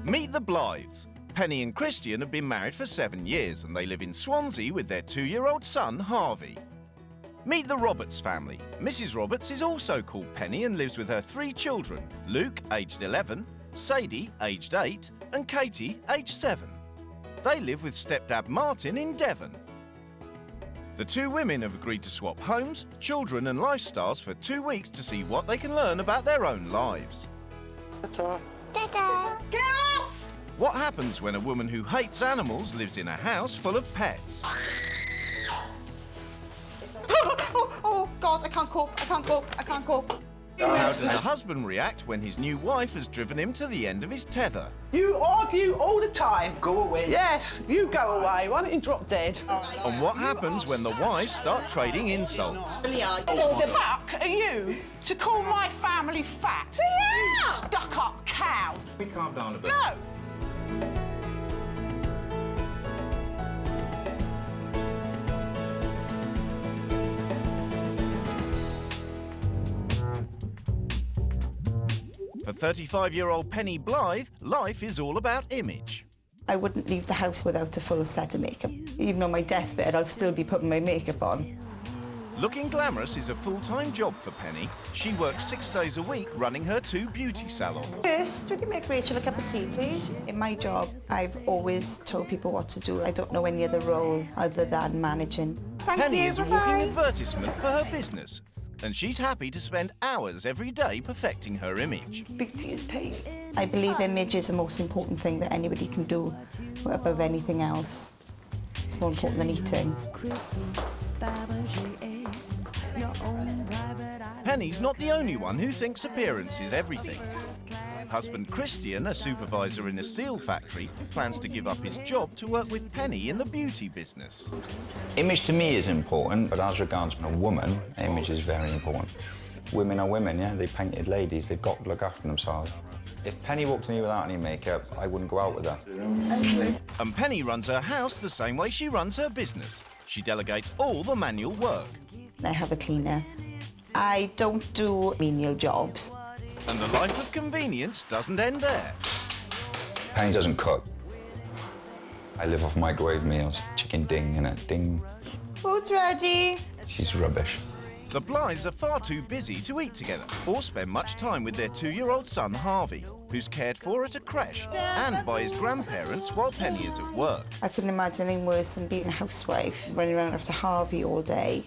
Meet the Blythes. Penny and Christian have been married for 7 years and they live in Swansea with their 2-year-old son, Harvey. Meet the Roberts family. Mrs. Roberts is also called Penny and lives with her 3 children, Luke, aged 11, Sadie, aged 8, and Katie, aged 7. They live with stepdad Martin in Devon. The 2 women have agreed to swap homes, children and lifestyles for 2 weeks to see what they can learn about their own lives. Ta-ta. Ta-ta. Get off! What happens when a woman who hates animals lives in a house full of pets? Oh, God, I can't cope, I can't cope, I can't cope. How does a husband react when his new wife has driven him to the end of his tether? You argue all the time. Go away. Yes, you go away. Why don't you drop dead? And what happens when the wives start trading insults? So the fuck are you to call my family fat? You stuck-up cow. We calm down a bit. No. For 35-year-old Penny Blythe, life is all about image. I wouldn't leave the house without a full set of makeup. Even on my deathbed, I'll still be putting my makeup on. Looking glamorous is a full-time job for Penny. She works 6 days a week running her 2 beauty salons. First, would you make Rachel a cup of tea, please? In my job, I've always told people what to do. I don't know any other role other than managing. Penny is a walking advertisement for her business, and she's happy to spend hours every day perfecting her image. Beauty is pain. I believe image is the most important thing that anybody can do above anything else. It's more important than eating. Penny's not the only one who thinks appearance is everything. Husband Christian, a supervisor in a steel factory, plans to give up his job to work with Penny in the beauty business. Image to me is important, but as regards a woman, image is very important. Women are women, yeah? They're painted ladies. They've got to look after themselves. If Penny walked in here without any makeup, I wouldn't go out with her. And Penny runs her house the same way she runs her business. She delegates all the manual work. I have a cleaner. I don't do menial jobs. And the life of convenience doesn't end there. Penny doesn't cook. I live off microwave meals. Chicken ding, innit? Ding. Food's ready. She's rubbish. The Blythes are far too busy to eat together or spend much time with their 2-year-old son, Harvey, who's cared for at a creche and by his grandparents while Penny is at work. I couldn't imagine anything worse than being a housewife, running around after Harvey all day.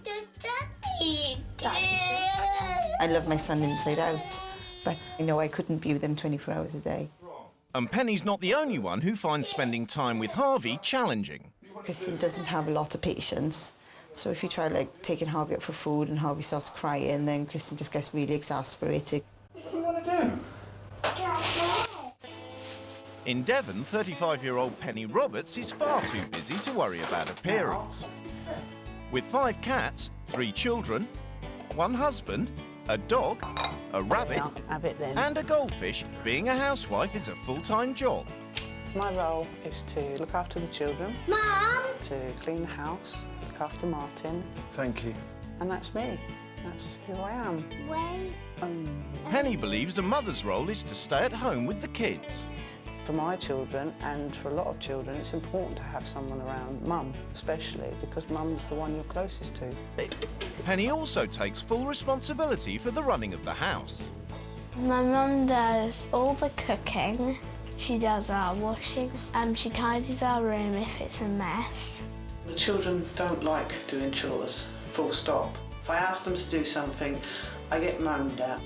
I love my son inside out, but I know I couldn't be with him 24 hours a day. And Penny's not the only one who finds spending time with Harvey challenging. Kristen doesn't have a lot of patience, so if you try, like, taking Harvey out for food and Harvey starts crying, then Kristen just gets really exasperated. What do you want to do? In Devon, 35-year-old Penny Roberts is far too busy to worry about appearance. With 5 cats, 3 children, 1 husband, a dog, a rabbit, and a goldfish, being a housewife is a full-time job. My role is to look after the children, Mum! to clean the house, look after Martin, Thank you. and that's me. That's who I am. Wait. Penny believes a mother's role is to stay at home with the kids. For my children, and for a lot of children, it's important to have someone around, mum especially, because mum's the one you're closest to. Penny also takes full responsibility for the running of the house. My mum does all the cooking. She does our washing. She tidies our room if it's a mess. The children don't like doing chores, full stop. If I ask them to do something, I get moaned at.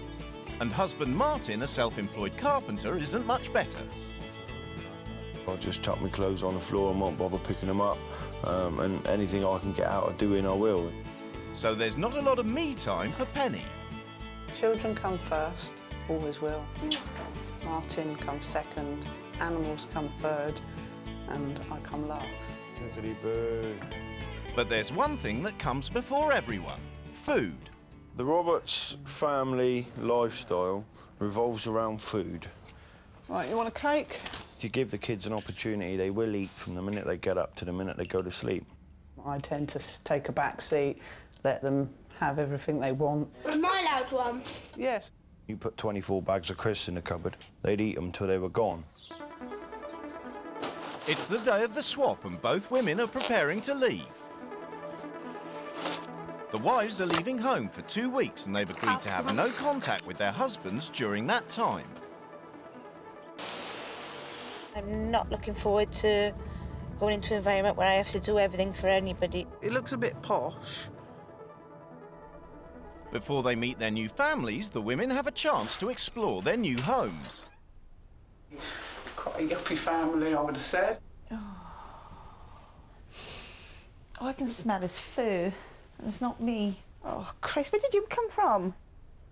And husband Martin, a self-employed carpenter, isn't much better. I just chuck my clothes on the floor and won't bother picking them up, and anything I can get out of doing, I will. So there's not a lot of me time for Penny. Children come first, always will. Martin comes second, animals come third, and I come last. Chickadee-boo. But there's one thing that comes before everyone: food. The Roberts family lifestyle revolves around food. Right, you want a cake? To give the kids an opportunity, they will eat from the minute they get up to the minute they go to sleep. I tend to take a back seat, let them have everything they want. Am I allowed one? Yes. You put 24 bags of crisps in the cupboard, they'd eat them till they were gone. It's the day of the swap and both women are preparing to leave. The wives are leaving home for 2 weeks and they've agreed to have no contact with their husbands during that time. I'm not looking forward to going into an environment where I have to do everything for anybody. It looks a bit posh. Before they meet their new families, the women have a chance to explore their new homes. Quite a yuppie family, I would have said. All I can smell is fur, and it's not me. Oh, Christ, where did you come from?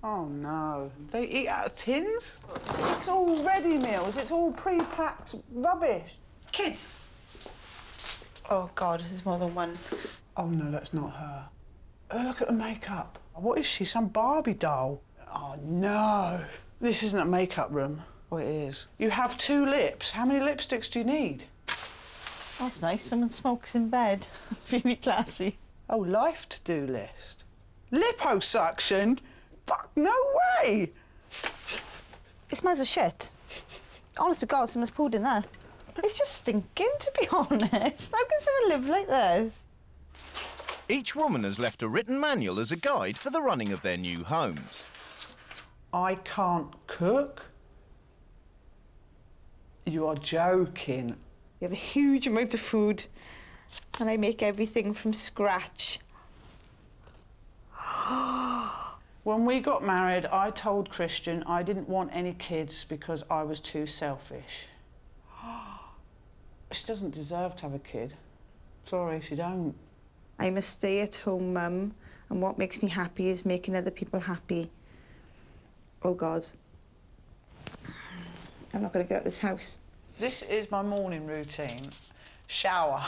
Oh no, they eat out of tins? It's all ready meals, it's all pre-packed rubbish. Kids! Oh, God, there's more than one. Oh no, that's not her. Oh, look at the makeup. What is she, some Barbie doll? Oh no, this isn't a makeup room. Oh, it is. You have 2 lips. How many lipsticks do you need? That's nice, someone smokes in bed. It's really classy. Oh, life to-do list. Liposuction? Fuck, no way! It smells of shit. Honest to God, someone's pulled in there. It's just stinking, to be honest. How can someone live like this? Each woman has left a written manual as a guide for the running of their new homes. I can't cook? You are joking. We have a huge amount of food, and I make everything from scratch. When we got married, I told Christian I didn't want any kids because I was too selfish. She doesn't deserve to have a kid. Sorry, she don't. I'm a stay-at-home mum, and what makes me happy is making other people happy. Oh, God. I'm not going to get out of this house. This is my morning routine. Shower,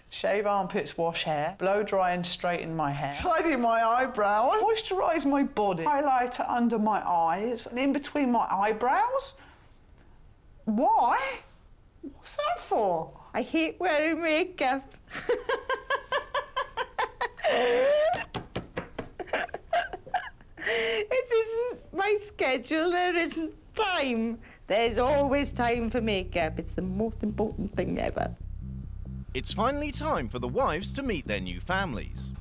shave armpits, wash hair, blow dry and straighten my hair, tidy my eyebrows, moisturise my body, highlighter under my eyes and in between my eyebrows. Why? What's that for? I hate wearing makeup. It isn't my schedule, there isn't time. There's always time for makeup. It's the most important thing ever. It's finally time for the wives to meet their new families.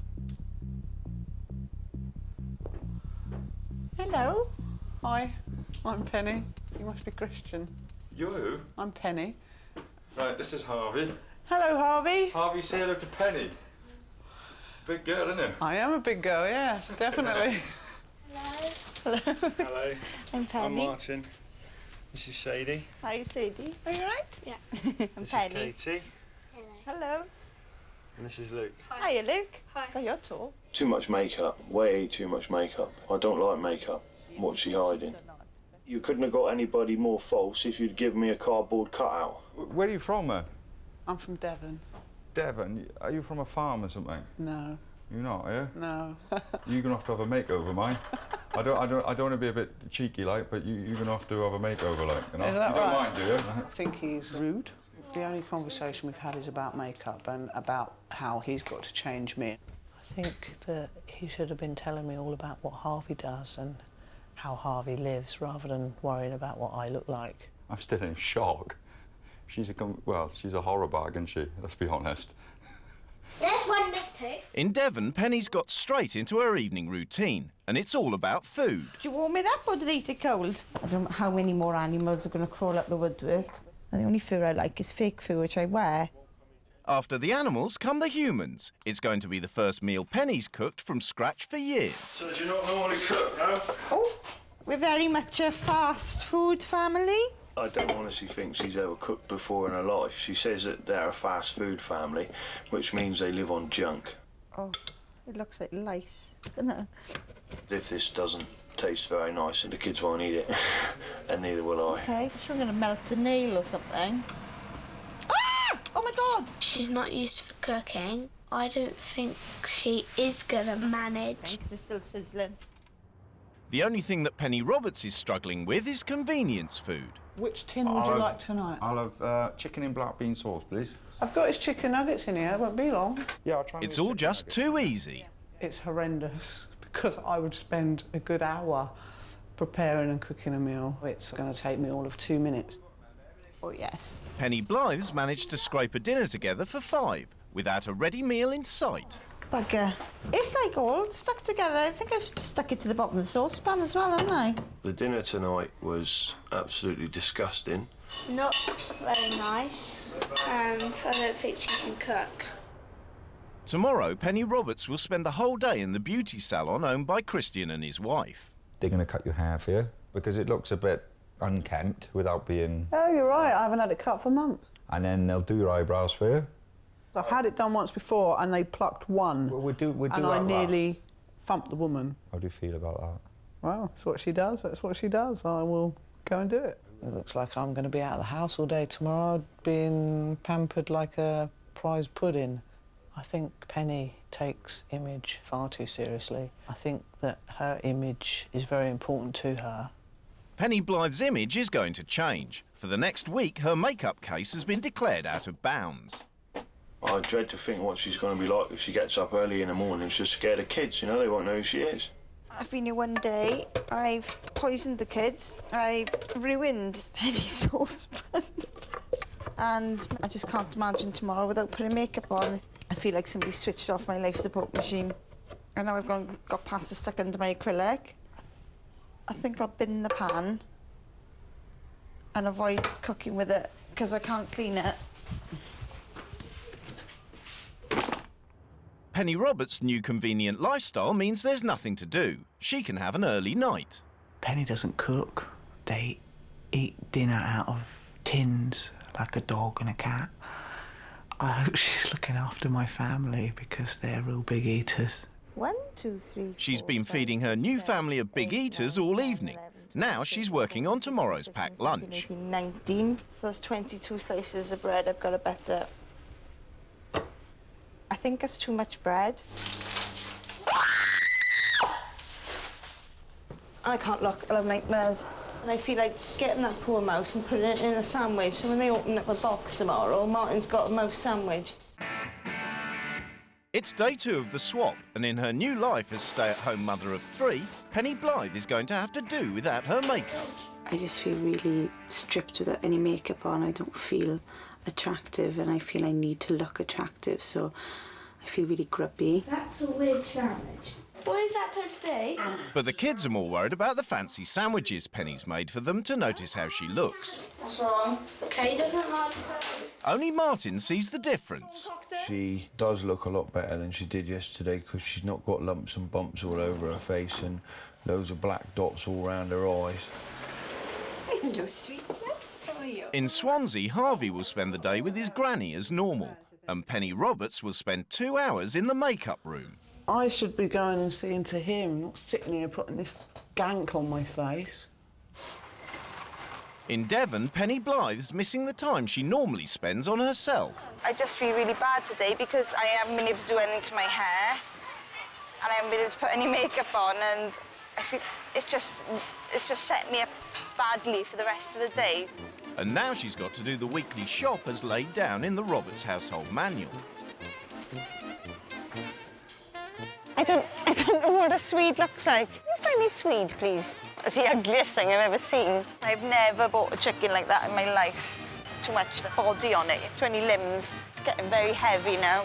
Hello. Hi, I'm Penny. You must be Christian. You're who? I'm Penny. Right, this is Harvey. Hello, Harvey. Harvey, say hello to Penny. Big girl, isn't it? I am a big girl, yes, definitely. Hello. I'm Penny. I'm Martin. This is Sadie. Hi, Sadie. Are you all right? Yeah. I'm This Penny. is Katie. Hello. And this is Luke. Hiya, Luke. Hi. God, you're tall. Too much makeup. Way too much makeup. I don't like makeup. What's she hiding? You couldn't have got anybody more false if you'd given me a cardboard cutout. Where are you from, man? I'm from Devon. Devon? Are you from a farm or something? No, You're not, are you? no. You're gonna have to have a makeover, mine. I don't want to be a bit cheeky, like, but you're gonna have to have a makeover, like. You know? Is that you don't right? mind, do you? I think he's rude. The only conversation we've had is about makeup and about how he's got to change me. I think that he should have been telling me all about what Harvey does and how Harvey lives, rather than worrying about what I look like. I'm still in shock. She's a horror bag, isn't she? Let's be honest. There's one, there's 2. In Devon, Penny's got straight into her evening routine, and it's all about food. Do you warm it up or do they eat it cold? I don't know how many more animals are going to crawl up the woodwork. And the only fur I like is fake fur, which I wear. After the animals come the humans. It's going to be the first meal Penny's cooked from scratch for years. So do you not normally cook, no? Oh, we're very much a fast food family. I don't honestly think she's ever cooked before in her life. She says that they're a fast food family, which means they live on junk. Oh, it looks like lice, doesn't it? If this doesn't taste very nice, the kids won't eat it, and neither will I. Okay, I'm sure I'm going to melt a nail or something. Ah! Oh my God! She's not used for cooking. I don't think she is gonna manage. Because it's still sizzling. The only thing that Penny Roberts is struggling with is convenience food. Which tin would you like tonight? I'll have chicken in black bean sauce, please. I've got his chicken nuggets in here, it won't be long. Yeah, I'll try. It's all just too easy. It's horrendous because I would spend a good hour preparing and cooking a meal. It's going to take me all of 2 minutes. Oh, yes. Penny Blythe's managed to scrape a dinner together for 5, without a ready meal in sight. Bugger. It's like all stuck together. I think I've stuck it to the bottom of the saucepan as well, haven't I? The dinner tonight was absolutely disgusting. Not very nice, and I don't think she can cook. Tomorrow, Penny Roberts will spend the whole day in the beauty salon owned by Christian and his wife. They're going to cut your hair for you because it looks a bit unkempt without being... Oh, you're right, I haven't had it cut for months. And then they'll do your eyebrows for you. I've had it done once before and they plucked one. We'll do and I nearly thumped the woman. How do you feel about that? Well, that's what she does, that's what she does. I will go and do it. It looks like I'm going to be out of the house all day tomorrow, being pampered like a prize pudding. I think Penny takes image far too seriously. I think that her image is very important to her. Penny Blythe's image is going to change. For the next week, her makeup case has been declared out of bounds. I dread to think what she's going to be like if she gets up early in the morning. She's scared of kids, you know, they won't know who she is. I've been here one day, I've poisoned the kids, I've ruined Penny's saucepan. And I just can't imagine tomorrow without putting makeup on. I feel like somebody switched off my life support machine. I know I've got pasta stuck under my acrylic. I think I'll bin the pan and avoid cooking with it because I can't clean it. Penny Roberts' new convenient lifestyle means there's nothing to do. She can have an early night. Penny doesn't cook. They eat dinner out of tins like a dog and a cat. I hope she's looking after my family because they're real big eaters. 1, 2, 3. She's been feeding her new family of big eaters all evening. Now she's working on tomorrow's packed lunch. 19, so that's 22 slices of bread I've got to butter. I think it's too much bread. I can't look, I'll have nightmares. And I feel like getting that poor mouse and putting it in a sandwich, so when they open up a box tomorrow, Martin's got a mouse sandwich. It's day 2 of the swap, and in her new life as stay-at-home mother of 3, Penny Blythe is going to have to do without her makeup. I just feel really stripped without any makeup on. I don't feel attractive and I feel I need to look attractive, so I feel really grubby. That's a weird sandwich. What is that supposed to be? But the kids are more worried about the fancy sandwiches Penny's made for them to notice how she looks. What's wrong? Kay doesn't like her. Only Martin sees the difference. She does look a lot better than she did yesterday because she's not got lumps and bumps all over her face and loads of black dots all around her eyes. Hello, sweetie. How are you? In Swansea, Harvey will spend the day with his granny as normal, and Penny Roberts will spend 2 hours in the makeup room. I should be going and seeing to him, not sitting here putting this gank on my face. In Devon, Penny Blythe's missing the time she normally spends on herself. I just feel really bad today because I haven't been able to do anything to my hair and I haven't been able to put any makeup on, and I feel it's just set me up badly for the rest of the day. And now she's got to do the weekly shop as laid down in the Roberts household manual. I don't know what a Swede looks like. Can you find me a Swede, please? It's the ugliest thing I've ever seen. I've never bought a chicken like that in my life. Too much body on it, too many limbs. It's getting very heavy now.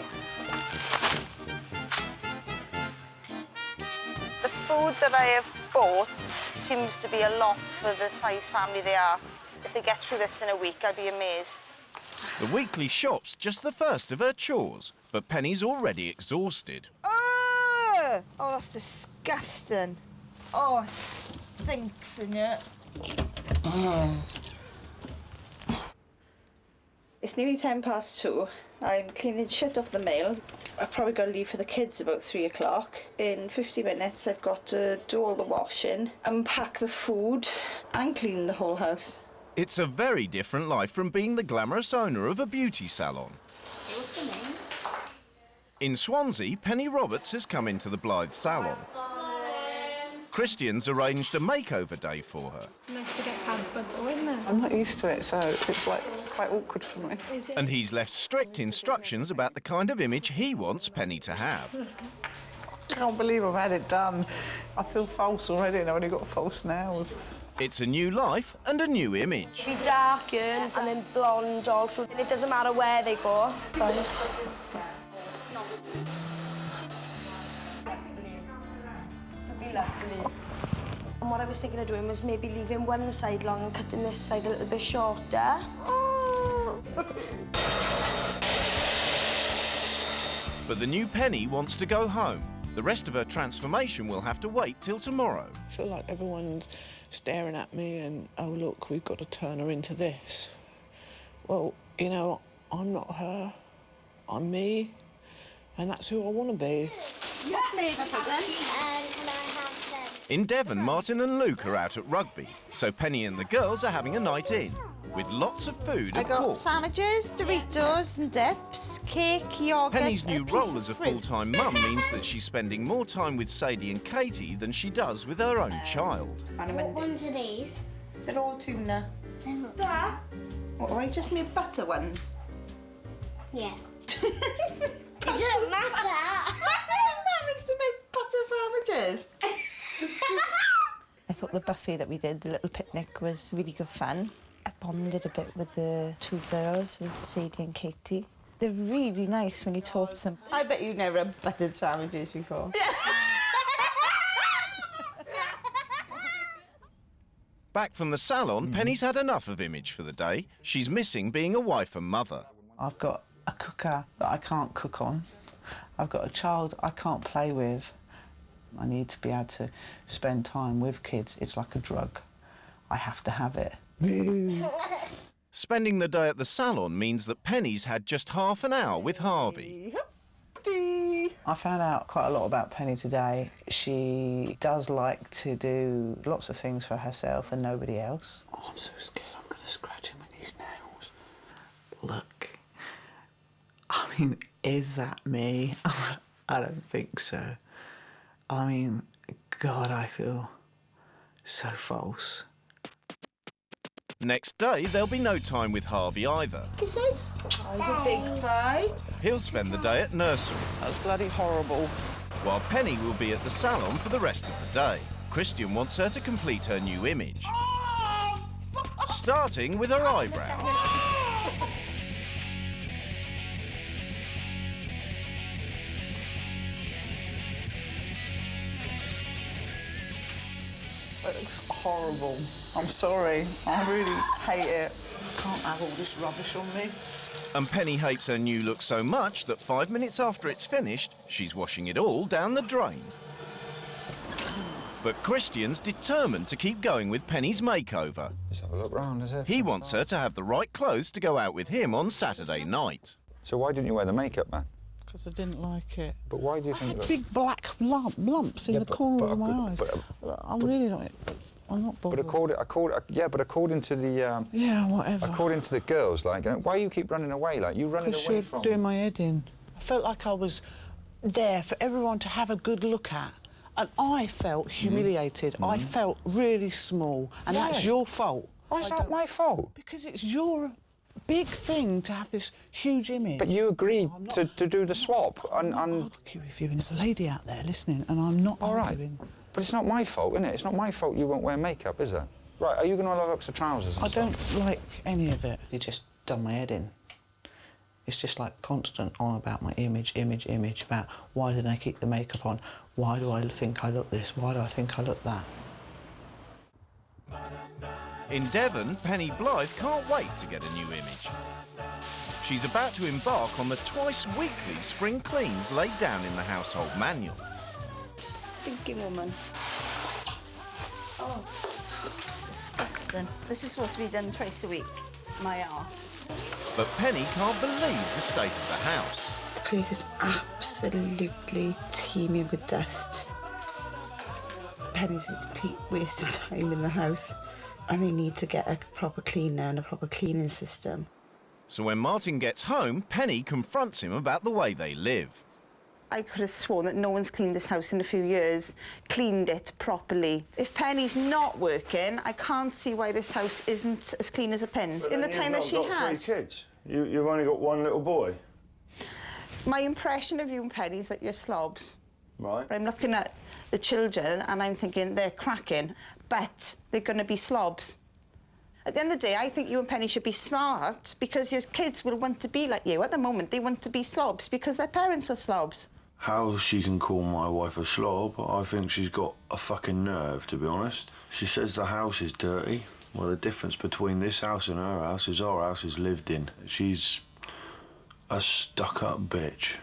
The food that I have bought seems to be a lot for the size family they are. If they get through this in a week, I'll be amazed. The weekly shop's just the first of her chores, but Penny's already exhausted. Oh, that's disgusting. Oh, it stinks in here. It's nearly 2:10. I'm cleaning shit off the mail. I've probably got to leave for the kids about 3 o'clock. In 50 minutes, I've got to do all the washing, unpack the food, and clean the whole house. It's a very different life from being the glamorous owner of a beauty salon. What's the name? In Swansea, Penny Roberts has come into the Blythe salon. Christian's arranged a makeover day for her. Nice to get pampered though, isn't it? I'm not used to it, so it's like quite awkward for me. And he's left strict instructions about the kind of image he wants Penny to have. I can't believe I've had it done. I feel false already and I've only got false nails. It's a new life and a new image. Be dark and then blonde all through, and it doesn't matter where they go. And what I was thinking of doing was maybe leaving one side long and cutting this side a little bit shorter. But the new Penny wants to go home. The rest of her transformation will have to wait till tomorrow. I feel like everyone's staring at me and, oh, look, we've got to turn her into this. Well, you know, I'm not her. I'm me, and that's who I want to be. In Devon, Martin and Luke are out at rugby, so Penny and the girls are having a night in, with lots of food, of course. Sandwiches, Doritos and dips, cake, yoghurt. Penny's new role as a full-time mum means that she's spending more time with Sadie and Katie than she does with her own child. What ones are these? They're all tuna. They're not. What, have I just made butter ones? Yeah. It doesn't matter. I managed to make butter sandwiches. I thought the buffet that we did, the little picnic, was really good fun. I bonded a bit with the two girls, with Sadie and Katie. They're really nice when you talk to them. I bet you've never had buttered sandwiches before. Back from the salon, Penny's had enough of image for the day. She's missing being a wife and mother. I've got a cooker that I can't cook on. I've got a child I can't play with. I need to be able to spend time with kids. It's like a drug. I have to have it. Spending the day at the salon means that Penny's had just half an hour with Harvey. I found out quite a lot about Penny today. She does like to do lots of things for herself and nobody else. Oh, I'm so scared I'm going to scratch him with these nails. Look. I mean, is that me? I don't think so. I mean, God, I feel so false. Next day, there'll be no time with Harvey either. Kisses. Oh, he's a big boy. He'll spend the day at nursery. That's bloody horrible. While Penny will be at the salon for the rest of the day. Christian wants her to complete her new image. Starting with her eyebrows. It looks horrible. I'm sorry. I really hate it. I can't have all this rubbish on me. And Penny hates her new look so much that 5 minutes after it's finished, she's washing it all down the drain. But Christian's determined to keep going with Penny's makeover. Let's have a look round, is it? He wants her to have the right clothes to go out with him on Saturday night. So why didn't you wear the makeup, man? Because I didn't like it. But why do you think... I had big black lumps in the corner of my eyes. I'm really not... I'm not bothered. But according to the... yeah, whatever. According to the girls, like, why you keep running away? Like, you running away from... Because you're doing my head in. I felt like I was there for everyone to have a good look at. And I felt humiliated. I felt really small. And that's your fault. Why is that my fault? Because it's your big thing to have this huge image. But you agreed to do the swap. And I'll argue with you. And there's a lady out there listening, and I'm not arguing. But it's not my fault, is it? It's not my fault you won't wear makeup, is it? Right, are you going to have extra trousers and stuff? I don't like any of it. It just done my head in. It's just like constant on about my image, about why did I keep the makeup on? Why do I think I look this? Why do I think I look that? In Devon, Penny Blythe can't wait to get a new image. She's about to embark on the twice-weekly spring cleans laid down in the household manual. Stinky woman. Oh, disgusting. This is supposed to be done twice a week. My arse. But Penny can't believe the state of the house. The place is absolutely teeming with dust. Penny's a complete waste of time in the house. And they need to get a proper cleaner and a proper cleaning system. So when Martin gets home, Penny confronts him about the way they live. I could have sworn that no one's cleaned this house in a few years, cleaned it properly. If Penny's not working, I can't see why this house isn't as clean as a pin. In the time that she has. You've got 3 kids. You've only got 1 little boy. My impression of you and Penny is that you're slobs. Right. I'm looking at the children and I'm thinking they're cracking. but they're going to be slobs. At the end of the day, I think you and Penny should be smart because your kids will want to be like you. At the moment, they want to be slobs because their parents are slobs. How she can call my wife a slob, I think she's got a fucking nerve, to be honest. She says the house is dirty. Well, the difference between this house and her house is our house is lived in. She's a stuck-up bitch.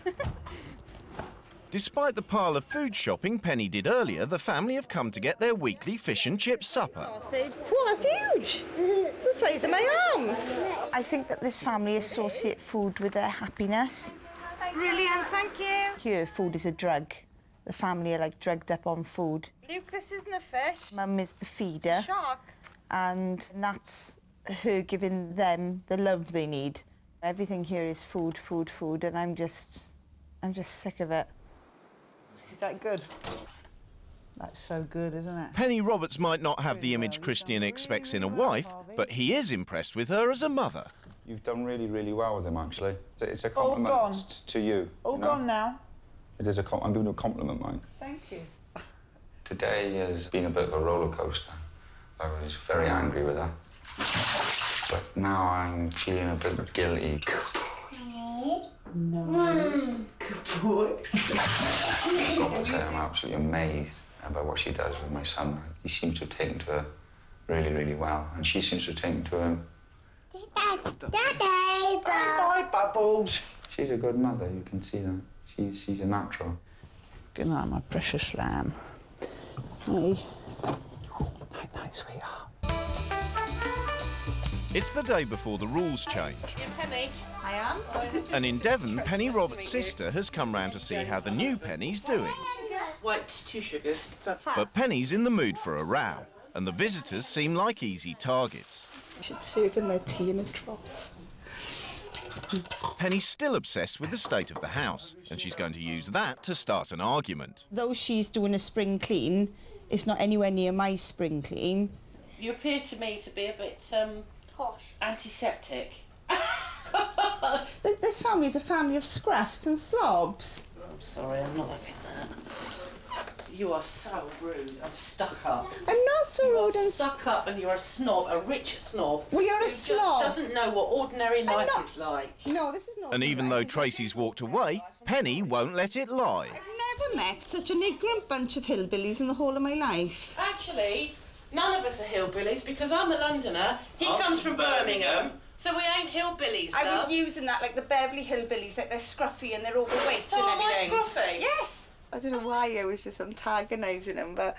Despite the pile of food shopping Penny did earlier, the family have come to get their weekly fish and chip supper. What, that's huge! The size of my arm. I think that this family associate food with their happiness. Brilliant, thank you. Here, food is a drug. The family are like drugged up on food. Luke, this isn't a fish. Mum is the feeder. It's a shark. And that's her giving them the love they need. Everything here is food, food, food, and I'm just sick of it. Is that good? That's so good, isn't it? Penny Roberts might not have the image Christian expects in a wife, but he is impressed with her as a mother. You've done really, really well with him, actually. It's a compliment to you. All gone now. It is I'm giving you a compliment, mate. Thank you. Today has been a bit of a roller coaster. I was very angry with her. But now I'm feeling a bit guilty. No. Good boy. I've got to say, I'm absolutely amazed about what she does with my son. He seems to have taken to her really, really well, and she seems to have taken to him. Bye, Bubbles. She's a good mother, you can see that. She's a natural. Good night, my precious lamb. Hey. Night, sweetheart. It's the day before the rules change. Penny. I am. And in Devon, Penny Roberts' sister has come round to see how the new Penny's doing. White, 2 sugars. But Penny's in the mood for a row, and the visitors seem like easy targets. You should serve in their tea in a trough. Penny's still obsessed with the state of the house, and she's going to use that to start an argument. Though she's doing a spring clean, it's not anywhere near my spring clean. You appear to me to be a bit, posh. Antiseptic. This family is a family of scruffs and slobs. I'm sorry, I'm not having that. You are so rude and stuck up. I'm not so rude and stuck up, and you're a snob, a rich snob. Well, you're a slob. Who just doesn't know what ordinary life is like. No, this is not. And even though Tracy's walked away, Penny won't let it lie. I've never met such an ignorant bunch of hillbillies in the whole of my life. Actually, none of us are hillbillies because I'm a Londoner. He comes from Birmingham. So we ain't hillbillies, I was using that like the Beverly Hillbillies, like they're scruffy and they're overweight so and am I everything. scruffy? Yes. I don't know why I was just antagonising him, but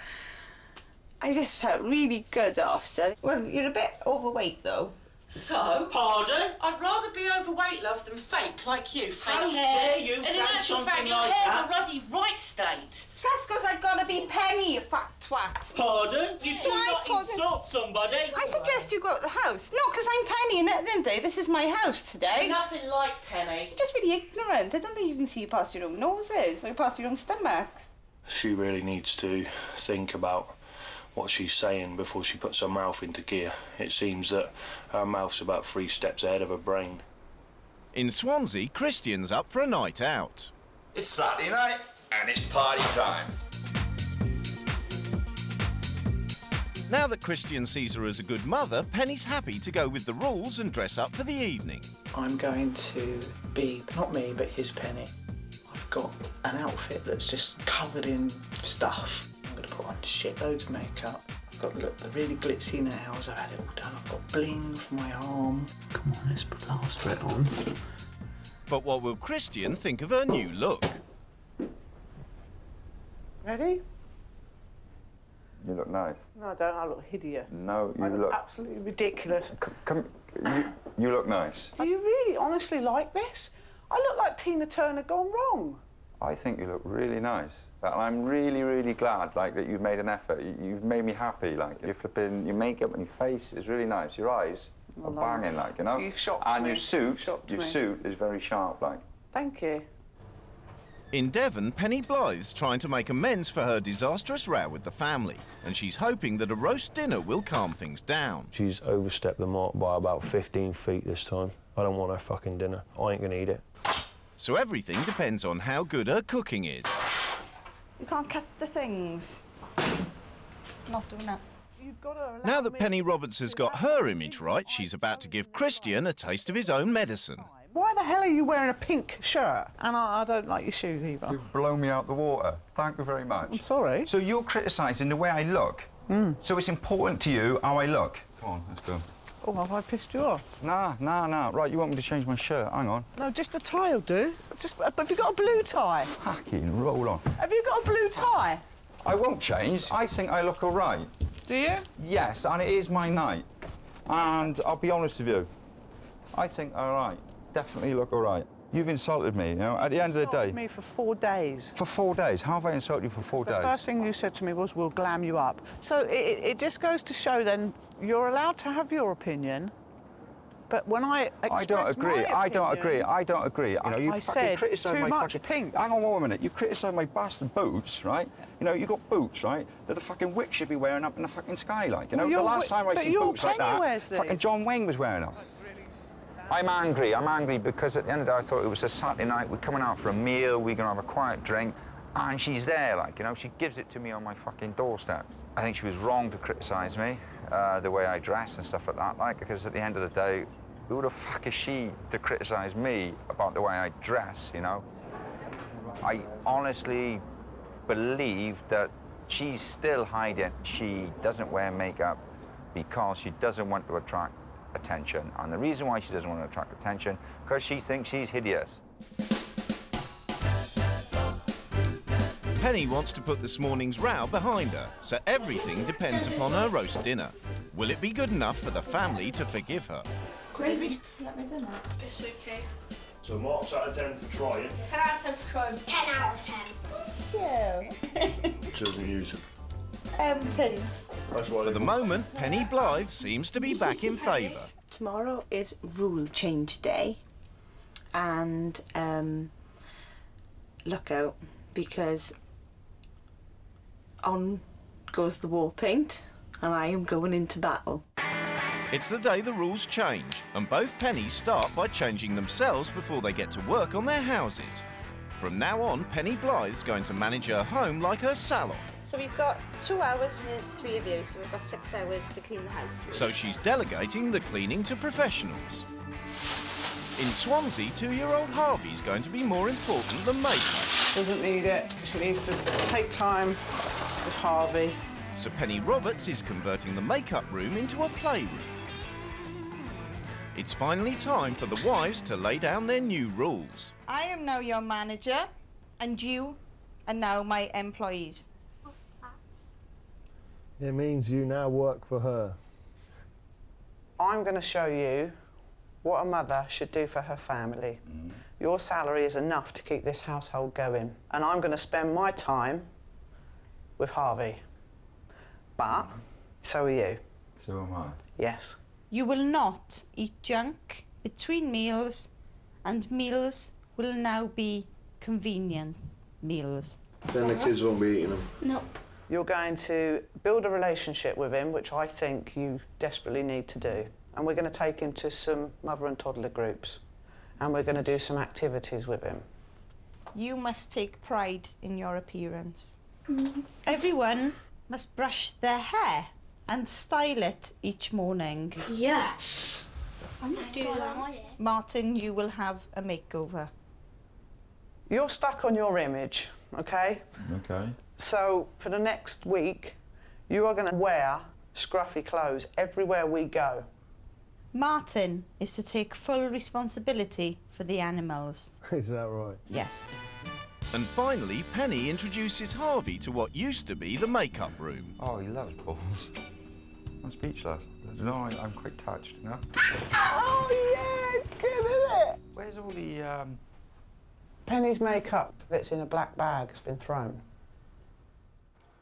I just felt really good after. Well, you're a bit overweight, though. So? Pardon? I'd rather be overweight, love, than fake like you. Fake How hair. dare you and say in actual something fact, your like hair's that? a ruddy right state. That's because I've got to be Penny, you fat twat. Pardon? You do not insult somebody. I suggest you go out the house. No, because I'm Penny, and at the end of the day, this is my house today. Nothing like Penny. You're just really ignorant. I don't think you can see past your own noses or past your own stomachs. She really needs to think about what she's saying before she puts her mouth into gear. It seems that her mouth's about 3 steps ahead of her brain. In Swansea, Christian's up for a night out. It's Saturday night and it's party time. Now that Christian sees her as a good mother, Penny's happy to go with the rules and dress up for the evening. I'm going to be, not me, but his Penny. I've got an outfit that's just covered in stuff. I'm going to put on shitloads of makeup. I've got the really glitzy nails. I've had it all done. I've got bling for my arm. Come on, let's plaster it on. But what will Christian think of her new look? Ready? You look nice. No, I don't. I look hideous. No, you I look... absolutely ridiculous. You look nice. Do you really honestly like this? I look like Tina Turner gone wrong. I think you look really nice. And I'm really, really glad, like, that you've made an effort. You've made me happy. Like, you're flipping, your makeup and your face is really nice. Your eyes are banging, like, you know? You've shocked and me. your suit Shocked me. is very sharp, like. Thank you. In Devon, Penny Blythe's trying to make amends for her disastrous row with the family, and she's hoping that a roast dinner will calm things down. She's overstepped the mark by about 15 feet this time. I don't want her fucking dinner. I ain't gonna eat it. So everything depends on how good her cooking is. You can't cut the things. Not doing that. Now that Penny Roberts has got her image right, she's about to give Christian a taste of his own medicine. Why the hell are you wearing a pink shirt? And I don't like your shoes either. You've blown me out the water. Thank you very much. I'm sorry. So you're criticising the way I look. So it's important to you how I look. Come on, let's go. Oh, have I pissed you off? Nah. Right, you want me to change my shirt? Hang on. No, just a tie will do. But have you got a blue tie? Fucking roll on. Have you got a blue tie? I won't change. I think I look all right. Do you? Yes, and it is my night. And I'll be honest with you, I think all right. Definitely look all right. You've insulted me, you know, at the end of the day. Insulted me for 4 days. For 4 days? How have I insulted you for 4 days? The first thing you said to me was, we'll glam you up. So it just goes to show then, you're allowed to have your opinion, but when I express I don't agree. You know, you I said criticise too my much fucking... pink. Hang on 1 minute. You criticise my bastard boots, right? You know, you got boots, right, that the fucking witch should be wearing up in the fucking sky, like. You know, the last time I seen boots like that, fucking John Wayne was wearing them. I'm angry because at the end of the day I thought it was a Saturday night, we're coming out for a meal, we're going to have a quiet drink, and she's there, like, you know, she gives it to me on my fucking doorstep. I think she was wrong to criticise me, the way I dress and stuff like that, like, because at the end of the day, who the fuck is she to criticise me about the way I dress, you know? I honestly believe that she's still hiding. She doesn't wear makeup because she doesn't want to attract attention. And the reason why she doesn't want to attract attention, because she thinks she's hideous. Penny wants to put this morning's row behind her, so everything depends upon her roast dinner. Will it be good enough for the family to forgive her? Maybe. It's okay. So marks out of 10 for trying. 10 out of 10 for trying. 10 out of 10. Yeah. She doesn't use them. 10. For the moment, Penny Blythe seems to be back in favour. Tomorrow is rule change day, and look out, because on goes the war paint and I am going into battle. It's the day the rules change, and both Pennies start by changing themselves before they get to work on their houses. From now on, Penny Blythe's going to manage her home like her salon. So we've got 2 hours and there's 3 of you, so we've got 6 hours to clean the house. Really. So she's delegating the cleaning to professionals. In Swansea, 2-year-old Harvey's going to be more important than makeup. Doesn't need it. She needs to take time with Harvey. So Penny Roberts is converting the makeup room into a playroom. It's finally time for the wives to lay down their new rules. I am now your manager, and you are now my employees. It means you now work for her. I'm going to show you what a mother should do for her family. Your salary is enough to keep this household going, and I'm going to spend my time with Harvey. But so are you. So am I. Yes. You will not eat junk between meals, and meals will now be convenient meals. Then the kids won't be eating them. Nope. You're going to build a relationship with him, which I think you desperately need to do. And we're going to take him to some mother and toddler groups. And we're going to do some activities with him. You must take pride in your appearance. Everyone must brush their hair and style it each morning. Yes. I'm not doing that. Martin, you will have a makeover. You're stuck on your image, OK? OK. So for the next week, you are going to wear scruffy clothes everywhere we go. Martin is to take full responsibility for the animals. Is that right? Yes. And finally, Penny introduces Harvey to what used to be the makeup room. Oh, he loves balls. I'm speechless. No, I'm quite touched, you know? Oh, yeah, it's good, isn't it? Where's all the, Penny's makeup that's in a black bag has been thrown.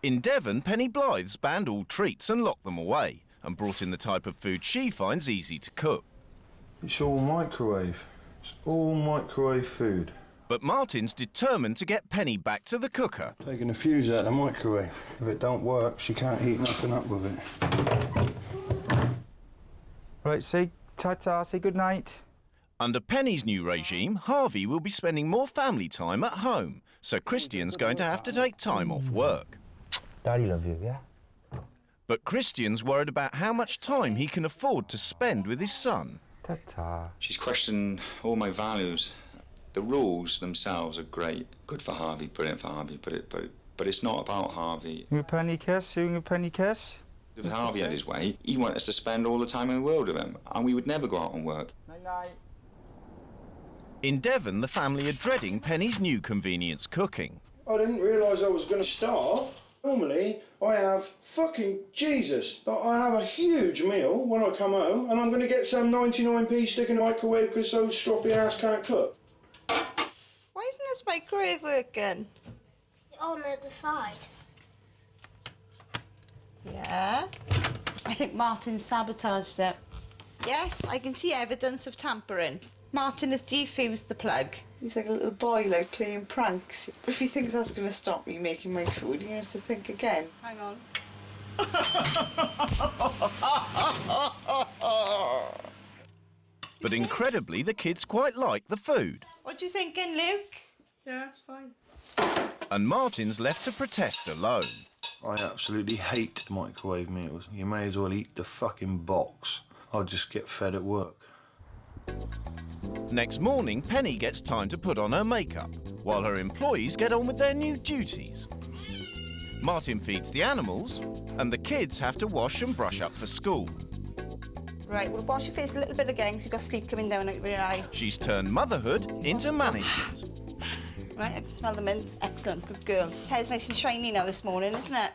In Devon, Penny Blythe's banned all treats and locked them away, and brought in the type of food she finds easy to cook. It's all microwave. It's all microwave food. But Martin's determined to get Penny back to the cooker. Taking the fuse out of the microwave. If it don't work, she can't heat nothing up with it. Right, say ta-ta, say good night. Under Penny's new regime, Harvey will be spending more family time at home, so Christian's going to have to take time off work. Daddy love you, yeah? But Christian's worried about how much time he can afford to spend with his son. Ta-ta. She's questioned all my values. The rules themselves are great. Good for Harvey, brilliant for Harvey, but it's not about Harvey. You a penny kiss? You a penny kiss? If Harvey had his way, he wanted us to spend all the time in the world with him, and we would never go out and work. Night-night. In Devon, the family are dreading Penny's new convenience cooking. I didn't realise I was going to starve. Normally, I have fucking Jesus. I have a huge meal when I come home, and I'm going to get some 99p stick in the microwave because those stroppy ass can't cook. Why isn't this microwave working? On the other side. Yeah. I think Martin sabotaged it. Yes, I can see evidence of tampering. Martin has defused the plug. He's like a little boy, like, playing pranks. If he thinks that's going to stop me making my food, he has to think again. Hang on. But incredibly, the kids quite like the food. What you thinking, Luke? Yeah, it's fine. And Martin's left to protest alone. I absolutely hate microwave meals. You may as well eat the fucking box. I'll just get fed at work. Next morning, Penny gets time to put on her makeup, while her employees get on with their new duties. Martin feeds the animals, and the kids have to wash and brush up for school. Right, we'll wash your face a little bit again because you've got sleep coming down out of your eye. She's turned motherhood into management. Right, I can smell the mint. Excellent, good girl. Hair's nice and shiny now this morning, isn't it?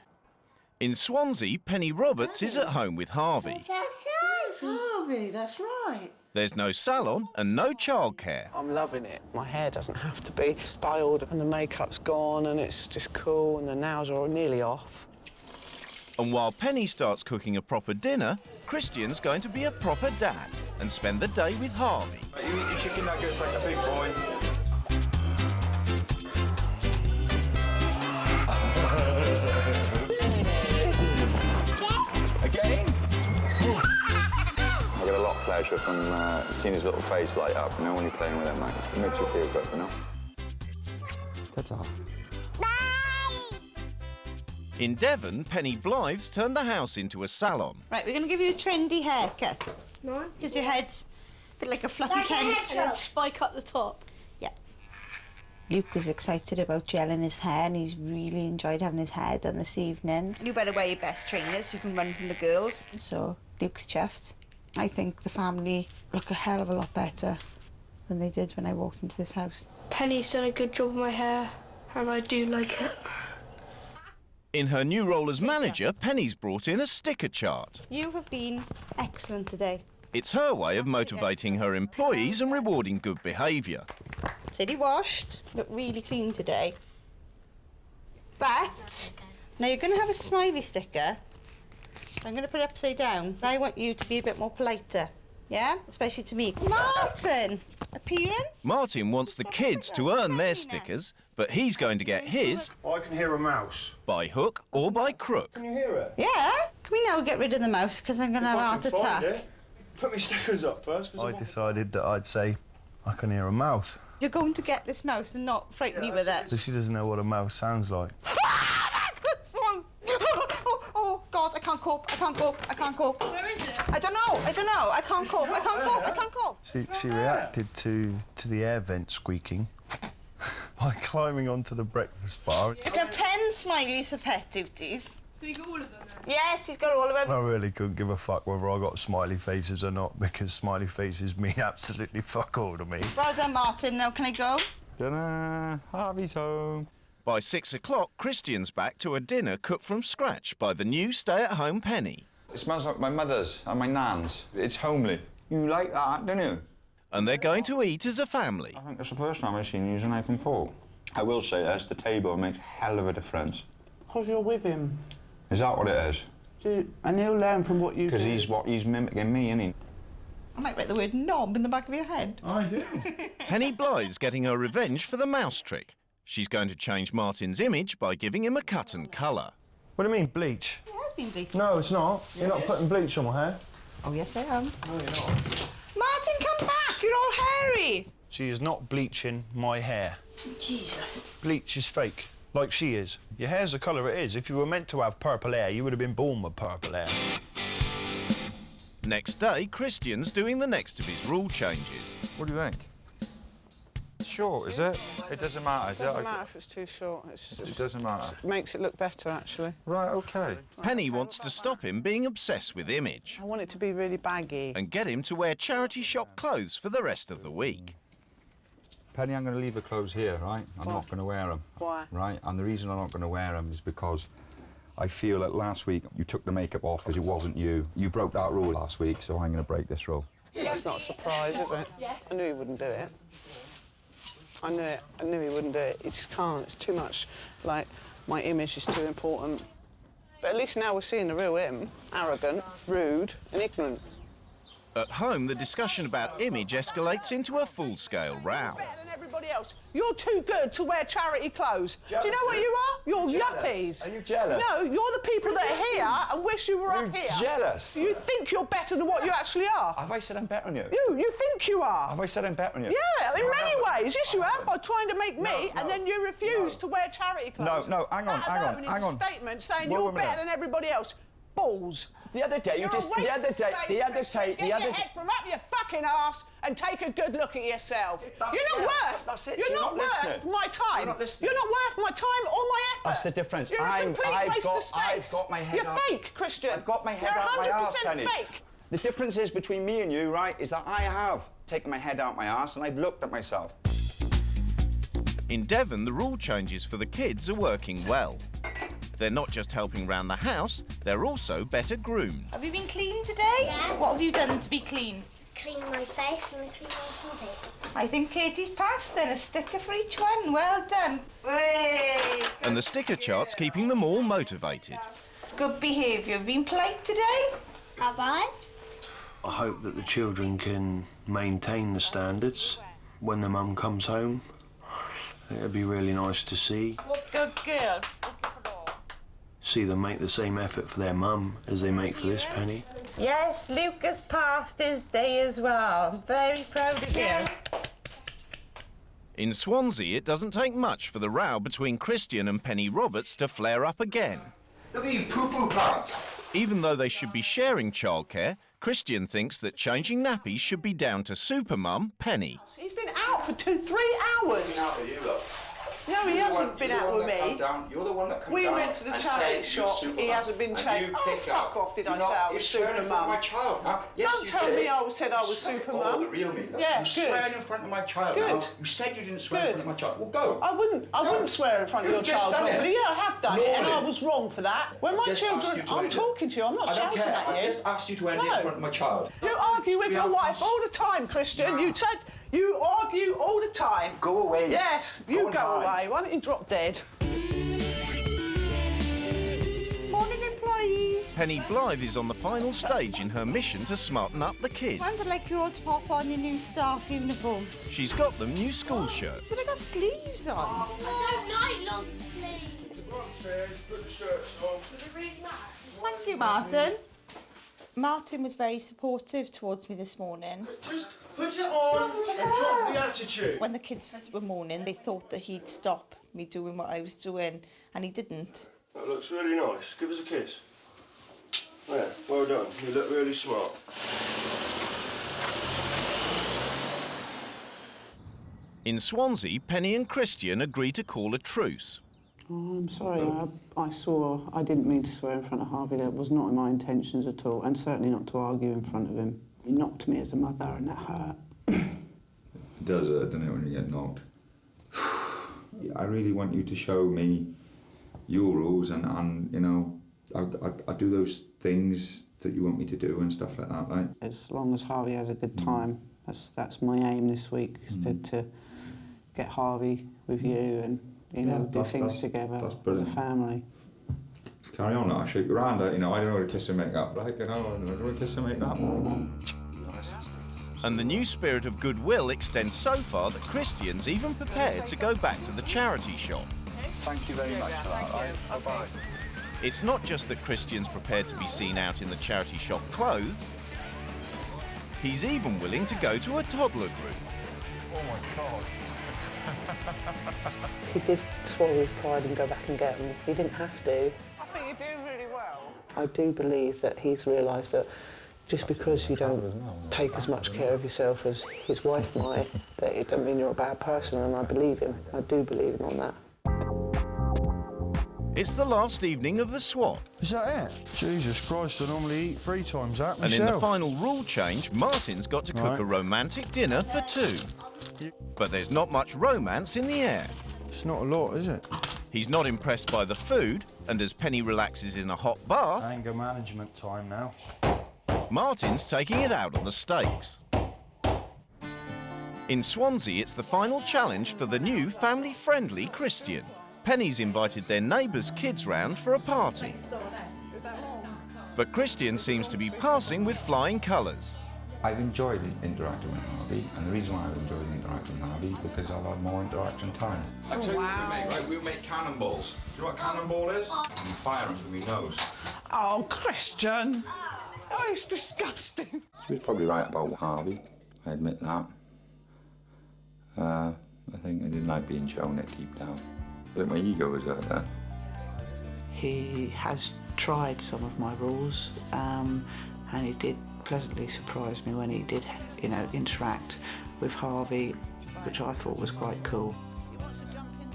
In Swansea, Penny Roberts is at home with Harvey. Yes, Harvey, that's right. There's no salon and no childcare. I'm loving it. My hair doesn't have to be styled and the makeup's gone and it's just cool and the nails are nearly off. And while Penny starts cooking a proper dinner, Christian's going to be a proper dad and spend the day with Harvey. You eat your chicken nuggets like a big boy. Again? I get a lot of pleasure from seeing his little face light up, you know, when you're playing with him, mate. It makes you feel good, you know? Ta-ta. In Devon, Penny Blythe's turned the house into a salon. Right, we're going to give you a trendy haircut. No. Because your head's a bit like a fluffy tennis. And then spike up the top. Yeah. Luke was excited about gelling his hair and he's really enjoyed having his hair done this evening. You better wear your best trainers so you can run from the girls. So Luke's chuffed. I think the family look a hell of a lot better than they did when I walked into this house. Penny's done a good job with my hair and I do like it. In her new role as manager, Penny's brought in a sticker chart. You have been excellent today. It's her way of motivating her employees and rewarding good behaviour. City washed. Look really clean today. But now you're going to have a smiley sticker. I'm going to put it upside down. I want you to be a bit more politer. Yeah? Especially to me. Martin! Appearance? Martin wants the kids to earn their stickers, but he's going to get his... I can hear a mouse. ...by hook or by crook. Can you hear it? Yeah? Can we now get rid of the mouse? Because I'm going to have a heart attack. Put me stickers up first. I decided that I'd say I can hear a mouse. You're going to get this mouse and not frighten me with it. So she doesn't know what a mouse sounds like. Oh, God, I can't cope. I can't cope. I can't cope. Where is it? I don't know. I can't cope. I can't cope. I can't cope. She reacted to the air vent squeaking by climbing onto the breakfast bar. You can have 10 smileys for pet duties. So you got all of them then? Yes, he's got all of them. I really couldn't give a fuck whether I got smiley faces or not, because smiley faces mean absolutely fuck all to me. Well done, Martin. Now, can I go? Ta-da! Harvey's home. By 6 o'clock, Christian's back to a dinner cooked from scratch by the new stay-at-home Penny. It smells like my mother's and my nan's. It's homely. You like that, don't you? And they're going to eat as a family. I think that's the first time I've seen you use a knife and fork. I will say this, the table makes a hell of a difference. Because you're with him. Is that what it is? And he'll learn from what you do. Because he's mimicking me, isn't he? I might write the word knob in the back of your head. I do. Penny Blythe's getting her revenge for the mouse trick. She's going to change Martin's image by giving him a cut and colour. What do you mean, bleach? It has been bleached. No, it's not. You're not putting bleach on my hair. Oh, yes, I am. No, you're not. Martin, come back. You're all hairy. She is not bleaching my hair. Jesus. Bleach is fake. like she is. Your hair's the colour it is. If you were meant to have purple hair, you would have been born with purple hair. Next day, Christian's doing the next of his rule changes. What do you think? Short, is it? It doesn't matter. It doesn't matter if it's too short. It doesn't matter. It makes it look better, actually. Right, OK. Penny wants to stop him being obsessed with image. I want it to be really baggy. And get him to wear charity shop clothes for the rest of the week. Penny, I'm going to leave the clothes here, right? I'm not going to wear them. Why? Right? And the reason I'm not going to wear them is because I feel that last week you took the makeup off because it wasn't you. You broke that rule last week, so I'm going to break this rule. That's not a surprise, is it? Yes. I knew he wouldn't do it. I knew it. I knew he wouldn't do it. He just can't. It's too much. Like, my image is too important. But at least now we're seeing the real him. Arrogant, rude and ignorant. At home, the discussion about image escalates into a full-scale row. Better than everybody else. You're too good to wear charity clothes. Do you know what you are? You're yuppies. Are you jealous? No, you're the people that are here and wish you were up here. You're jealous. You think you're better than what you actually are. Have I said I'm better than you? You think you are. Have I said I'm better than you? Yeah, in many ways. Yes, you have, by trying to make me, and then you refuse to wear charity clothes. No, hang on. That alone is a statement saying you're better than everybody else. Balls. The other day, Get your head from up your fucking arse and take a good look at yourself. You're not worth. That's it. You're not worth my time. You're not listening. You're not worth my time or my effort. That's the difference. You're a complete waste of space. I've got my head You're out. fake, Christian. I've got my head You're out my arse, 100% Penny. fake. The difference is between me and you, right, is that I have taken my head out my arse and I've looked at myself. In Devon, the rule changes for the kids are working well. They're not just helping round the house, they're also better groomed. Have you been clean today? Yeah. What have you done to be clean? Clean my face and clean my body. I think Katie's passed then. A sticker for each one. Well done. Way. And the sticker chart's keeping them all motivated. Good behaviour. Have you been polite today? Have I? I hope that the children can maintain the standards when the mum comes home. It'd be really nice to see Good girls. see them make the same effort for their mum as they make for this Penny. Yes, Lucas passed his day as well. I'm very proud of you. In Swansea, it doesn't take much for the row between Christian and Penny Roberts to flare up again. Look at you poo-poo pants. Even though they should be sharing childcare, Christian thinks that changing nappies should be down to supermum Penny. He's been out for 3 hours. Out with you, look. No, he hasn't been out with me. You're the one that comes We down went to the and charity said shop. you're He hasn't been changed. Oh, fuck off, did I say I was Supermum? my child. Huh? Yes, Don't tell me I said I was Supermum. Oh, the real me. Yeah, you good. swearing in front of my child. Good. Now. You said you didn't swear in front of my child. Well, go. I wouldn't swear in front of You've your just child done it. normally. Yeah, I have done it, and I Normally. was wrong for that. When my Just asked children, you to I'm end it. talking to you. I'm not I don't shouting care. at you. I just asked you to end it in front of my child. You argue with your wife all the time, Christian. You said you argue all the time. Go away. Yes, you go away. Why don't you drop dead? Morning, employees. Penny Blythe is on the final stage in her mission to smarten up the kids. I'd like you all to pop on your new staff uniform. She's got them new school shirts. But they got sleeves on. I don't like long sleeves. Put the shirts on. Thank you, Martin. Martin was very supportive towards me this morning. Just put it on and drop the attitude. When the kids were mourning, they thought that he'd stop me doing what I was doing, and he didn't. That looks really nice. Give us a kiss. Yeah, well done. You look really smart. In Swansea, Penny and Christian agree to call a truce. Oh, I'm sorry. I didn't mean to swear in front of Harvey. That was not in my intentions at all, and certainly not to argue in front of him. He knocked me as a mother, and that hurt. It does hurt, doesn't it, when you get knocked? I really want you to show me your rules and you know, I do those things that you want me to do and stuff like that, like. As long as Harvey has a good time, that's my aim this week, is to get Harvey with you and, you know, do things together as a family. Just carry on, I'll shake your hand, you know, I don't know how to kiss and make up, like, you know, I don't know how to kiss and make up. And the new spirit of goodwill extends so far that Christian's even prepared to go back to the charity shop. Thank you very much for that, right? Bye-bye. It's not just that Christian's prepared to be seen out in the charity shop clothes. He's even willing to go to a toddler group. Oh my God. He did swallow his pride and go back and get them. He didn't have to. I think you're doing really well. I do believe that he's realised that just because you don't take as much care of yourself as his wife might, that it doesn't mean you're a bad person, and I believe him. I do believe him on that. It's the last evening of the swap. Is that it? Jesus Christ, I normally eat 3 times that And myself. in the final rule change, Martin's got to cook a romantic dinner for 2. But there's not much romance in the air. It's not a lot, is it? He's not impressed by the food, and as Penny relaxes in a hot bath... Anger management time now. Martin's taking it out on the steaks. In Swansea, it's the final challenge for the new family-friendly Christian. Penny's invited their neighbours' kids round for a party. But Christian seems to be passing with flying colours. I've enjoyed interacting with Harvey, and the reason why I've enjoyed interacting with Harvey is because I've had more interaction time. I tell you what we make, right? We make cannonballs. Do you know what a cannonball is? You fire them from your nose. Oh, Christian! Oh, it's disgusting. She was probably right about Harvey, I admit that. I think I didn't like being shown it deep down. I think my ego was hurt there. He has tried some of my rules, and he did pleasantly surprise me when he did, you know, interact with Harvey, which I thought was quite cool.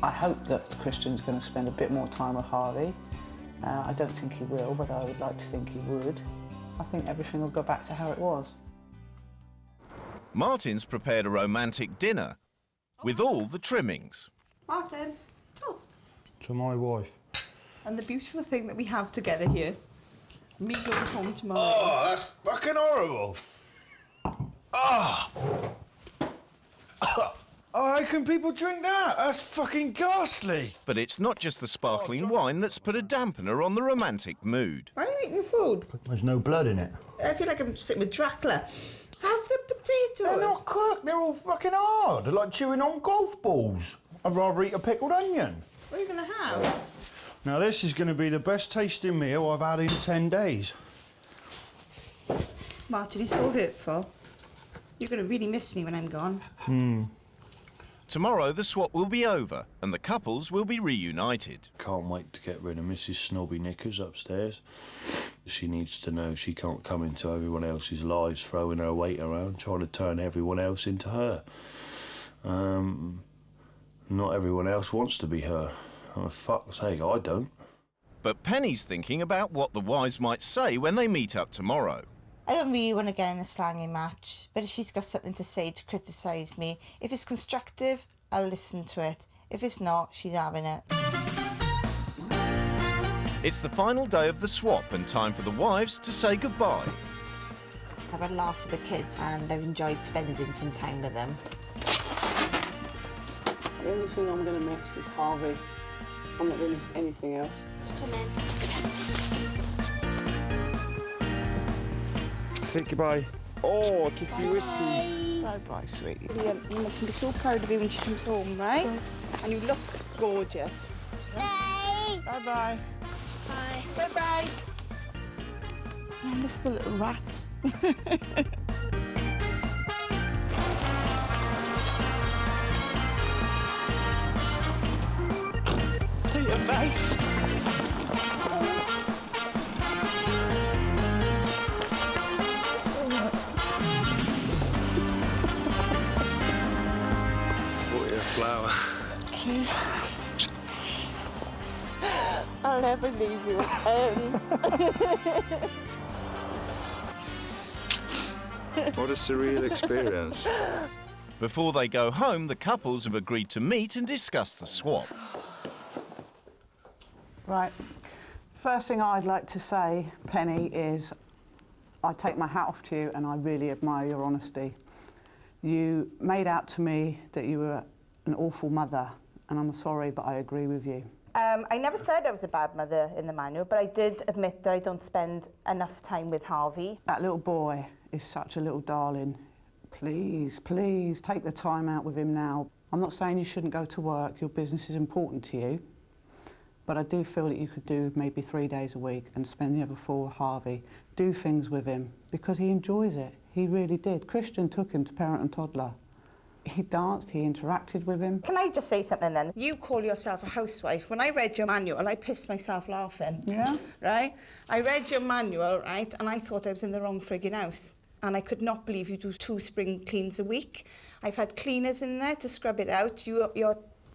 I hope that Christian's going to spend a bit more time with Harvey. I don't think he will, but I would like to think he would. I think everything will go back to how it was. Martin's prepared a romantic dinner with all the trimmings. Martin, toast. To my wife. And the beautiful thing that we have together here, me going home tomorrow. Oh, that's fucking horrible. Ah! Oh, how can people drink that? That's fucking ghastly. But it's not just the sparkling wine that's put a dampener on the romantic mood. Why are you eating your food? There's no blood in it. I feel like I'm sitting with Dracula. Have the potatoes. They're not cooked. They're all fucking hard. They're like chewing on golf balls. I'd rather eat a pickled onion. What are you going to have? Now, this is going to be the best tasting meal I've had in 10 days. Martin, it's so hurtful. You're going to really miss me when I'm gone. Tomorrow the swap will be over and the couples will be reunited. Can't wait to get rid of Mrs. Snobby Knickers upstairs. She needs to know she can't come into everyone else's lives throwing her weight around, trying to turn everyone else into her. Not everyone else wants to be her. Oh, fuck's sake, I don't. But Penny's thinking about what the wives might say when they meet up tomorrow. I don't really want to get in a slanging match, but if she's got something to say to criticise me, if it's constructive, I'll listen to it. If it's not, she's having it. It's the final day of the swap and time for the wives to say goodbye. I've had a laugh with the kids and I've enjoyed spending some time with them. The only thing I'm going to miss is Harvey. I'm not going to miss anything else. Come in. Say goodbye. Oh, I kiss you, Whiskey. Bye-bye, sweetie. Brilliant. You must be so proud of you when she comes home, right? And you look gorgeous. Bye. Bye-bye. Bye. Bye-bye. I miss the little rat. See your face. Flower. I'll never leave you. What a surreal experience. Before they go home, the couples have agreed to meet and discuss the swap. Right. First thing I'd like to say, Penny, is I take my hat off to you and I really admire your honesty. You made out to me that you were an awful mother, and I'm sorry, but I agree with you. I never said I was a bad mother in the manual, but I did admit that I don't spend enough time with Harvey. That little boy is such a little darling. Please, please, take the time out with him now. I'm not saying you shouldn't go to work, your business is important to you, but I do feel that you could do maybe 3 days a week and spend the other 4 with Harvey. Do things with him, because he enjoys it. He really did. Christian took him to parent and toddler. He danced, he interacted with him. Can I just say something then? You call yourself a housewife. When I read your manual, I pissed myself laughing. Yeah? Right? I read your manual, right, and I thought I was in the wrong frigging house. And I could not believe you do 2 spring cleans a week. I've had cleaners in there to scrub it out. Your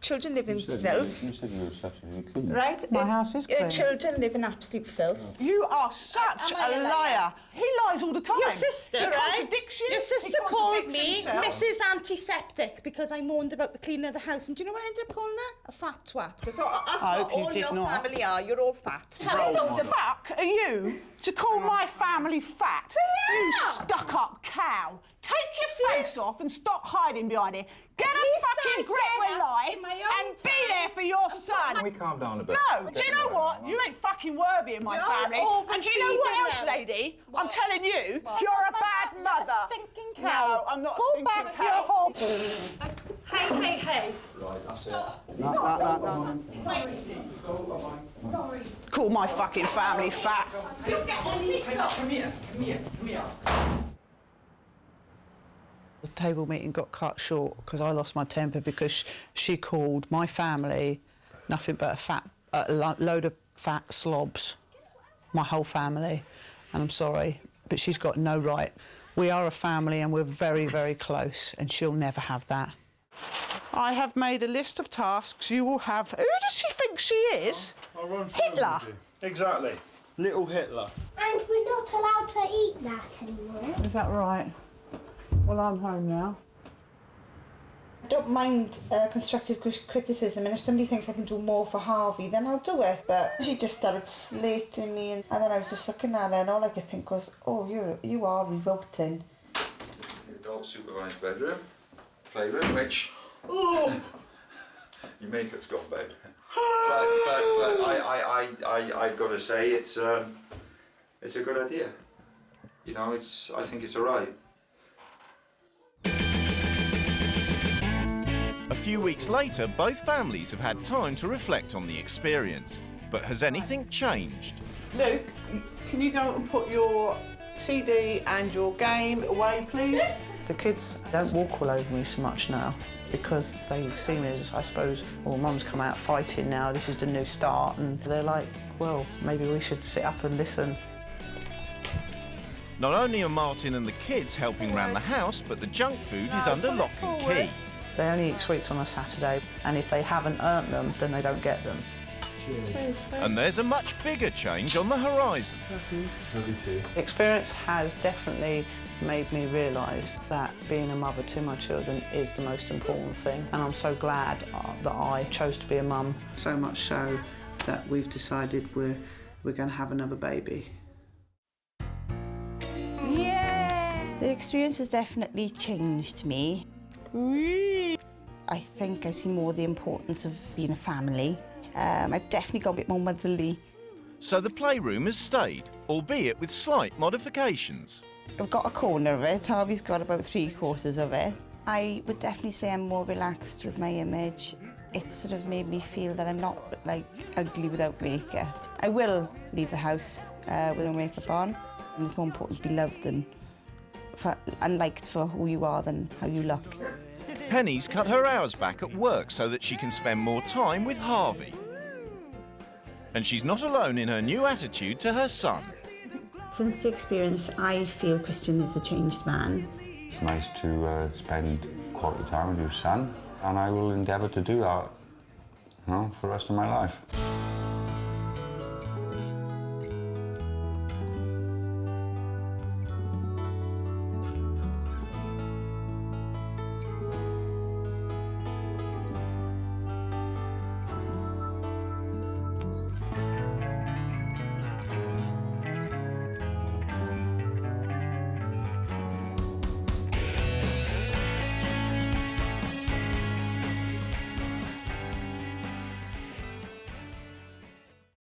children live in filth. You said you were such a clean. Right? My house is clean. Your children live in absolute filth. You are such a liar. He lies all the time. Your sister, he right? contradicts you. Your sister He called contradicts me himself. Mrs. Antiseptic because I moaned about the cleaning of the house. And do you know what I ended up calling her? A fat twat. Because that's I what hope you all did your not. family are. You're all fat. How the fuck are you to call my family fat? You stuck-up cow. Take your face off and stop hiding behind it. Get a fucking grip with life and be there for your son. Can we calm down a bit? No, do you know what? You ain't fucking worthy of my family. And do you know what else, lady? I'm telling you, you're a bad mother. Stinking cow. No, I'm not a Go stinking back to cow. your home. Hey. Right, that's it. No. Sorry. Call my fucking family fat. Come here. The table meeting got cut short because I lost my temper because she called my family nothing but a load of fat slobs, my whole family, and I'm sorry, but she's got no right. We are a family and we're very, very close, and she'll never have that. I have made a list of tasks you will have. Who does she think she is? I'll run through Hitler. them with you. Exactly. Little Hitler. And we're not allowed to eat that anymore. Is that right? Well, I'm home now. I don't mind constructive criticism, and if somebody thinks I can do more for Harvey, then I'll do it. But she just started slating me, and then I was just looking at her, and all I could think was, oh, you are revolting. Your adult supervised bedroom, playroom, which... Oh! Your makeup's gone, babe. but I've got to say it's a good idea. You know, I think it's alright. A few weeks later, both families have had time to reflect on the experience. But has anything changed? Luke, can you go and put your CD and your game away, please? The kids don't walk all over me so much now because they see me as, I suppose, well, Mum's come out fighting now, this is the new start, and they're like, well, maybe we should sit up and listen. Not only are Martin and the kids helping round the house, but the junk food is under lock and key. They only eat sweets on a Saturday, and if they haven't earned them, then they don't get them. Cheers. And there's a much bigger change on the horizon. Love you too. The experience has definitely made me realise that being a mother to my children is the most important thing, and I'm so glad that I chose to be a mum. So much so that we've decided we're going to have another baby. Yeah! The experience has definitely changed me. I think I see more the importance of being a family. I've definitely got a bit more motherly. So the playroom has stayed, albeit with slight modifications. I've got a corner of it, Harvey's got about 3/4 of it. I would definitely say I'm more relaxed with my image. It sort of made me feel that I'm not, like, ugly without makeup. I will leave the house with no makeup on, and it's more important to be loved and liked for who you are than how you look. Penny's cut her hours back at work so that she can spend more time with Harvey. And she's not alone in her new attitude to her son. Since the experience, I feel Christian is a changed man. It's nice to spend quality time with your son, and I will endeavour to do that, you know, for the rest of my life.